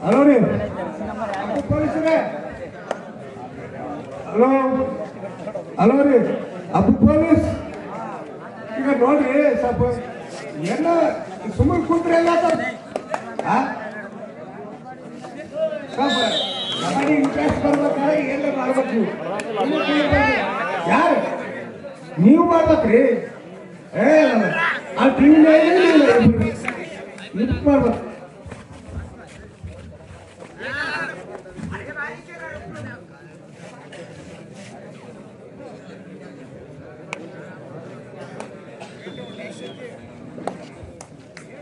Hello ರೀ ಪೊಲೀಸರೇ, hello hello ರೀ Appu police. ಈಗ ನೋಡ್ರಿ ಸ್ವಲ್ಪ ಎಲ್ಲ ಸುಮ್ಮನೆ ಕೂತ್ರೆ ಎಲ್ಲ ಸ್ವಲ್ಪ ಕಬಡ್ಡಿ ಇಂಟ್ರೆಸ್ಟ್ ಬರ್ಬೇಕಾದ್ರೆ ಎಲ್ಲ ಮಾಡ್ಬೇಕು. ಯಾರು ನೀವು ಮಾಡ್ಬೇಕ್ರಿ? ಆ ಟಿವಿ ಮಾಡ್ಬೇಕು.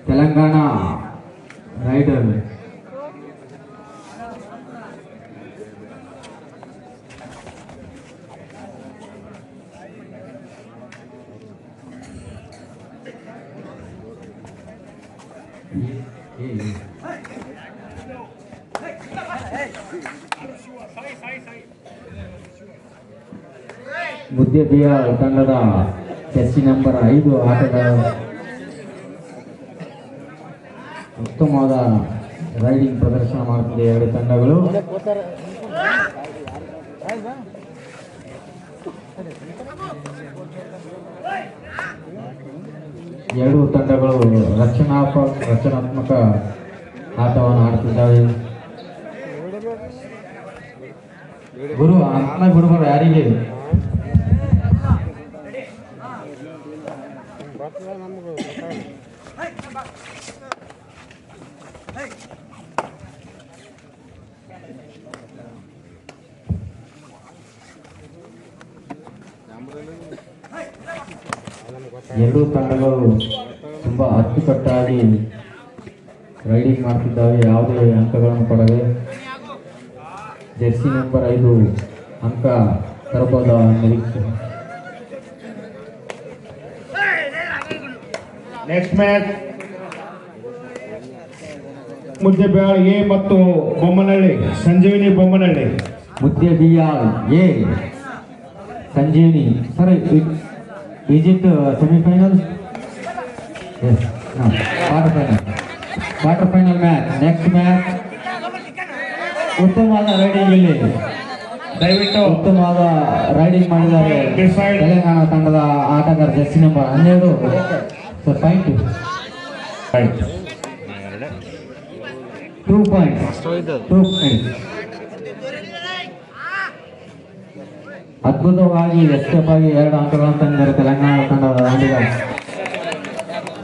ತೆಲಂಗಾಣ ರೈಡರ್ ಮುದ್ದೆಬಿಯ ತಂಡದ ಜರ್ಸಿ ನಂಬರ್ 5 ಆಟಗಾರ ಉತ್ತಮವಾದ ರೈಡಿಂಗ್ ಪ್ರದರ್ಶನ ಮಾಡುತ್ತಿದೆ. ಎರಡು ತಂಡಗಳು ರಚನಾತ್ಮಕ ಆಟವನ್ನು ಆಡುತ್ತಿದ್ದಾವೆ. ಗುರು ಅಂತ ಬಿಡುವರು ಯಾರಿಗೆ? ಎರಡೂ ತಂಡಗಳು ತುಂಬಾ ಅಚ್ಚುಕಟ್ಟಾಗಿ ರೈಡಿಂಗ್ ಮಾಡ್ತಿದ್ದಾವೆ. ಯಾವುದೇ ಅಂಕಗಳನ್ನು ಕೊಡದೆ ಜರ್ಸಿ ನಂಬರ್ 5 ಅಂಕ ತರಬಹುದ ನಿರೀಕ್ಷೆ. ನೆಕ್ಸ್ಟ್ ಮ್ಯಾಚ್ ಮುದ್ದೆಬಿಯಾಳ್ ಎ ಮತ್ತು Bommanahalli Sanjeevini Bommanahalli. Muddebihal A Sanjeevini. Sir, is it semi-final? Yes. No. Quarter final match. Next match. ಉತ್ತಮವಾದ ರೈಡಿಂಗ್ ಇಲ್ಲಿ ದಯವಿಟ್ಟು ಉತ್ತಮವಾದ ರೈಡಿಂಗ್ ಮಾಡಿದ್ದಾರೆ ತೆಲಂಗಾಣ ತಂಡದ ಆಟಗಾರ Jersey number 12. Sir, point 2 points. ಅದ್ಭುತವಾಗಿ ಎಸ್ಕೇಪ್ ಆಗಿ 2 ಅಂಕಗಳನ್ನು ತಂದಿದ್ದಾರೆ ತೆಲಂಗಾಣ ತಂಡದ ಆಟಗಾರ.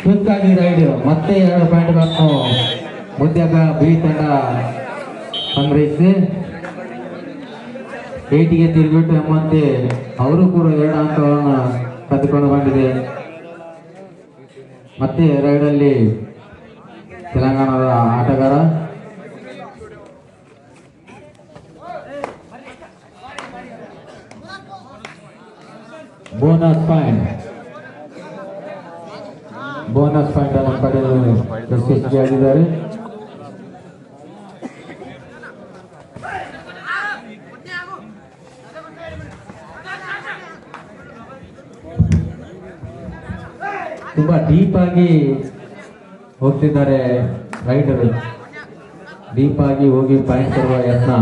ಕ್ವಿಕ್ ಆಗಿ ರೈಡ್ ಮತ್ತೆ 2 ಪಾಯಿಂಟ್ಗಳನ್ನು ಮುದ್ದೆಬಿಯಾಳ್ ಬಿ ತಂಡ ಸಂಗ್ರಹಿಸಿ ಏಟಿಗೆ ತಿರುಗಿಟ್ಟು ಎಂಬಂತೆ ಅವರು ಕೂಡ 2 ಅಂಕಗಳನ್ನು ಕದ್ದುಕೊಂಡು ಬಂದಿದೆ. ಮತ್ತೆ ರೈಡಲ್ಲಿ ತೆಲಂಗಾಣದ ಆಟಗಾರ ಬೋನಸ್ ಪಾಯಿಂಟ್ ಅನ್ನು ಪಡೆದು ಯಶಸ್ವಿಯಾಗಿದ್ದಾರೆ. ತುಂಬಾ ಡೀಪ್ ಆಗಿ ಹೋಗ್ತಿದ್ದಾರೆ ರೈಡರ್. ಡೀಪ್ ಆಗಿ ಹೋಗಿ ಪಾಯಿಂಟ್ ತರುವ ಯತ್ನ,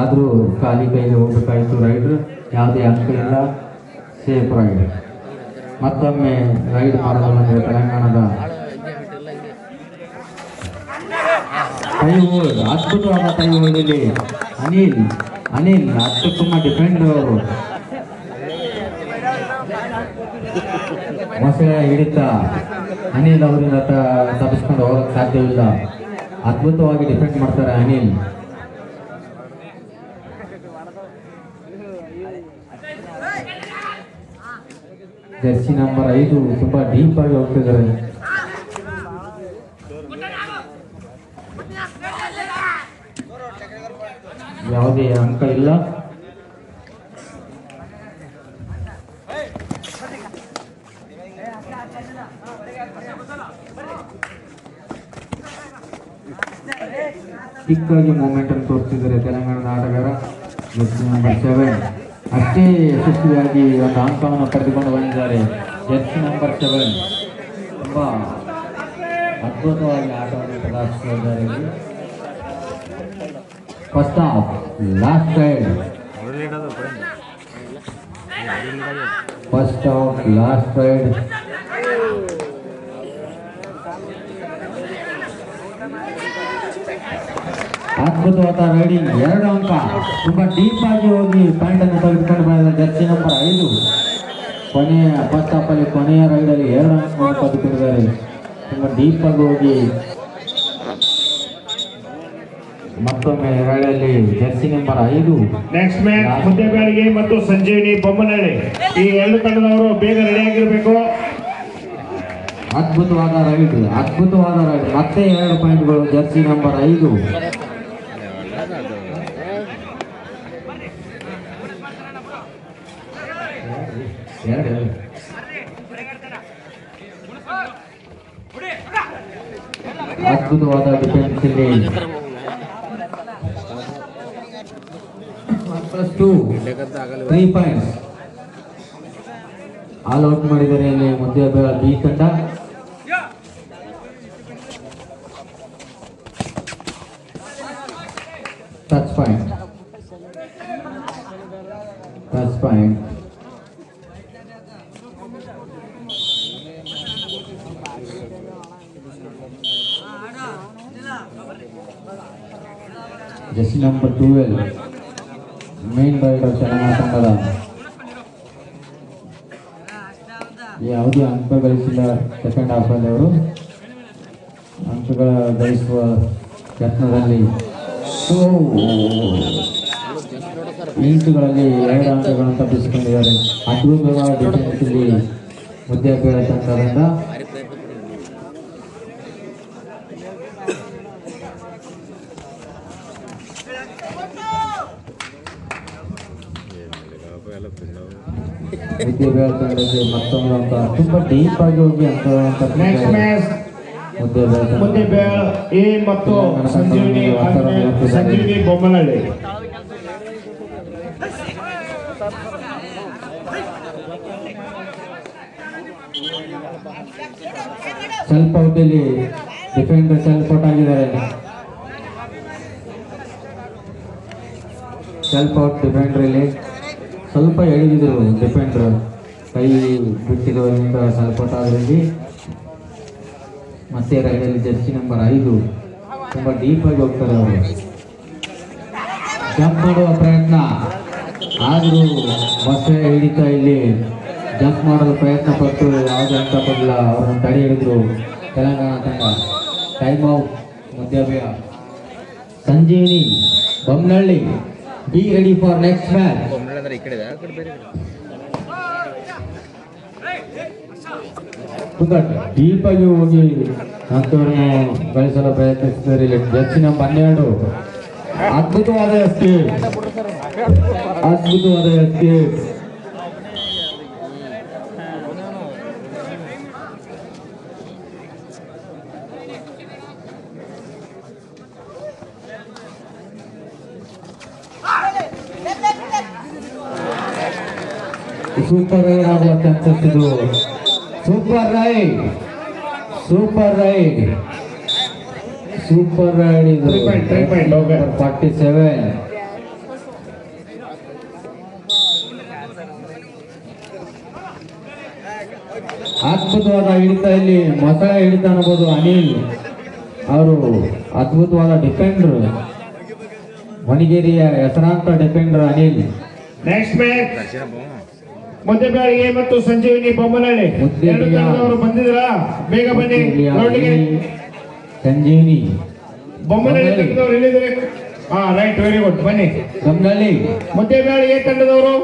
ಆದ್ರೂ ಖಾಲಿ ಕೈಗೆ ಹೋಗಬೇಕಾಯಿತು ರೈಡರ್. ಯಾವುದೇ ಅಂಕ ಇಲ್ಲ, ಸೇಫ್ ರೈಡ್. ಮತ್ತೊಮ್ಮೆ ರೈಡ್ ಮಾಡಲು ತೆಲಂಗಾಣದ ಅದ್ಭುತವಾದ ಟೈ ಹೋಲ್ಡಲ್ಲಿ ಅನಿಲ್ ಅತ್ಯುತ್ತಮ ಡಿಫೆಂಡ್. ಅವರು ಮೊಸಳೆ ಹಿಡಿತ ಅನಿಲ್ ಅವರಿಂದ ತಪ್ಪಿಸ್ಕೊಂಡು ಹೋಗಕ್ಕೆ ಸಾಧ್ಯವಿಲ್ಲ. ಅದ್ಭುತವಾಗಿ ಡಿಫೆಂಡ್ ಮಾಡ್ತಾರೆ ಅನಿಲ್. ಜರ್ಸಿ ನಂಬರ್ 5 ತುಂಬಾ ಡೀಪ್ ಆಗಿ ಹೋಗ್ತಿದ್ದಾರೆ. ಯಾವುದೇ ಅಂಕ ಇಲ್ಲ. ಚಿಕ್ಕಾಗಿ ಮೂಮೆಂಟ್ ಅನ್ನು ತೋರಿಸಿದ್ದಾರೆ ತೆಲಂಗಾಣದ ಆಟಗಾರ ಜರ್ಸಿ ನಂಬರ್ 7. ಅಷ್ಟೇ ಯಶಸ್ವಿಯಾಗಿ ಒಂದು ಅಂಕವನ್ನು ಪಡೆದುಕೊಂಡು ಬಂದಿದ್ದಾರೆ ಜರ್ಸಿ ನಂಬರ್ 7. ತುಂಬ ಅದ್ಭುತವಾಗಿ ಆಟವನ್ನು ಪ್ರದರ್ಶಿಸಿದ್ದಾರೆ. First half last raid. First half last raid. ಅದ್ಭುತವಾದ ರೈಡಿಂಗ್, 2 ಅಂಕ. ತುಂಬಾ ಡೀಪ್ ಆಗಿ ಹೋಗಿ ಪಾಯಿಂಟ್ ಅನ್ನು ತೆಗೆದುಕೊಂಡು ಬಂದ ಜರ್ಸಿ ನಂಬರ್ 5. ಕೊನೆಯ ಫಸ್ಟ್ ಹಾಫ್ ಅಲ್ಲಿ ಕೊನೆಯ ರೈಡಲ್ಲಿ 2 ಅಂಕವನ್ನು ಪಡೆದುಕೊಂಡಿದ್ದಾರೆ. ತುಂಬಾ ಡೀಪ್ ಆಗಿ ಹೋಗಿ ಮತ್ತೊಮ್ಮೆ ರೈಡಲ್ಲಿ ಜರ್ಸಿ ನಂಬರ್ 5. ನೆಕ್ಸ್ಟ್ ಮ್ಯಾಚ್ ಮುದ್ದೆಬ್ಯಾಳಿಗೆ ಮತ್ತು ಸಂಜೀವಿನಿ ಬೊಮ್ಮನಹಳ್ಳಿ. ಈ 2 ತಂಡದವರು ಬೇಗ ರೆಡಿ ಆಗಿರಬೇಕು. ಅದ್ಭುತವಾದ ರೈಡ್, ಅದ್ಭುತವಾದ ರೈಡ್. ಮತ್ತೆ 2 ಪಾಯಿಂಟ್ಗಳು ಜರ್ಸಿ ನಂಬರ್ 5. ಅದ್ಭುತವಾದ ಡಿಫೆನ್ಸ್ ಇಲ್ಲಿ. +2 3 ಪಾಯಿಂಟ್ಸ್ ಆಲ್ ಔಟ್ ಮಾಡಿದರೆ ಇಲ್ಲಿ ಮುದ್ದೆಬ್ಯಾಳ ಬಿ ತಂಡ. Touch point, touch point. Jersey number 12 main raider Telangana ತಂಡದ. ಯಾವುದೇ ಅಂಕ ಗಳಿಸಿಲ್ಲ ಸೆಕೆಂಡ್ ಹಾಫ್ ಅಲ್ಲಿ. ಅವರು ಅಂಕಗಳ ಗಳಿಸುವ ಯತ್ನದಲ್ಲಿ 8ಗಳಲ್ಲಿ 2 ಅಂಕಗಳನ್ನು ತಪ್ಪಿಸಿಕೊಂಡಿದ್ದಾರೆ. ಅದ್ಭುತವಾದ ಡಿಫೆನ್ಸ್ ಇಲ್ಲಿ ಮುದ್ದೆಬ್ಯಾಳ ತಂಡದಿಂದ. ಮುದ್ದೆಬ್ಯಾಳ ತಂಡಕ್ಕೆ ಮತ್ತೊಂದು ಅಂಕ. ತುಂಬಾ ಡೀಪ್ ಆಗಿ ಹೋಗಿ ನೆಕ್ಸ್ಟ್ ಮ್ಯಾಚ್ ಮುದ್ದೆಬ್ಯಾಳ ಎ ಮತ್ತು ಸಂಜೀವಿನಿ ಬೊಮ್ಮನಹಳ್ಳಿ. ಸೆಲ್ಫ್ ಔಟ್ ಇಲ್ಲಿ ಡಿಫೆಂಡರ್ ಸೆಲ್ಫ್ ಔಟ್ ಆಗಿದ್ದಾರೆ. ಸೆಲ್ಫ್ ಔಟ್ ಡಿಫೆಂಡರ್ ಇಲ್ಲಿ ಸ್ವಲ್ಪ ಎಳೆದಿದ್ರು. ಡಿಫೆಂಡರ್ ಕೈ ಬಿಟ್ಟಿರೋದ್ರಿಂದ ಸೆಲ್ಫ್ ಔಟ್ ಆದ್ರಲ್ಲಿ. ಮತ್ತೆ ರೈಡಲ್ಲಿ ಜರ್ಸಿ ನಂಬರ್ 5 ತುಂಬಾ ಡೀಪ್ ಆಗಿ ಹೋಗ್ತಾರೆ ಅವರು. ಜಂಪ್ ಮಾಡುವ ಪ್ರಯತ್ನ ಆದರೂ ಮತ್ತೆ ಹಿಡಿತಾ ಇಲ್ಲಿ ಜಂಪ್ ಮಾಡಲು ಪ್ರಯತ್ನ ಪಟ್ಟು ಯಾವುದೇ ಅಂಕ ಕೊಡಲಿಲ್ಲ. ಅವರನ್ನು ತಡೆ ಹಿಡಿದ್ರು ತೆಲಂಗಾಣ ತಂಡ. Time out Muddebihal. Sanjeevini Bommanahalli be ready for next match. ತುಂಬಾ ಡೀಪ್ ಆಗಿ ಹೋಗಿ ಅಂಕವನ್ನು ಗಳಿಸಲು ಪ್ರಯತ್ನಿಸಿದ್ದಾರೆ ಇಲ್ಲಿ ಜರ್ಸಿ ನಂಬರ್ 12. ಅದ್ಭುತವಾದ ಎಸ್ಕೇಪ್, ಅದ್ಭುತವಾದ ಎಸ್ಕೇಪ್. ಸೂಪರ್ ರೈಡ್ ಆಗುವ ಚಾನ್ಸಸ್ ಇದು. Super ride, super ride, super ride ಇದು. 47. ಅದ್ಭುತವಾದ ಹಿಡಿತ ಇಲ್ಲಿ, ಮೊಸಳೆ ಹಿಡಿತ ಅನ್ನಬಹುದು. ಅನಿಲ್ ಅವರು ಅದ್ಭುತವಾದ ಡಿಫೆಂಡರ್, ವಣಿಗೇರಿಯ ಹೆಸರಾಂತ ಡಿಫೆಂಡರ್ ಅನಿಲ್. ನೆಕ್ಸ್ಟ್ ಮ್ಯಾಚ್ ಮುದ್ದೆಬ್ಯಾಳಿಗೆ ಮತ್ತು ಸಂಜೀವಿನಿ ಬೊಮ್ಮನಹಳ್ಳಿ. 2 ತಂಡದವರು ಬಂದಿದ್ದೀರಾ? ಬೇಗ ಬನ್ನಿ ಗ್ರೌಂಡ್ಗೆ. ಸಂಜೀವಿನಿ ಬೊಮ್ಮನಹಳ್ಳಿ ತಂಡದವರು ಎಲ್ಲಿದ್ದಾರೆ? Right, very good. ಬನ್ನಿ. ಬೊಮ್ಮನಹಳ್ಳಿ ಮುದ್ದೆಬ್ಯಾಳಿಗೆ ತಂಡದವರು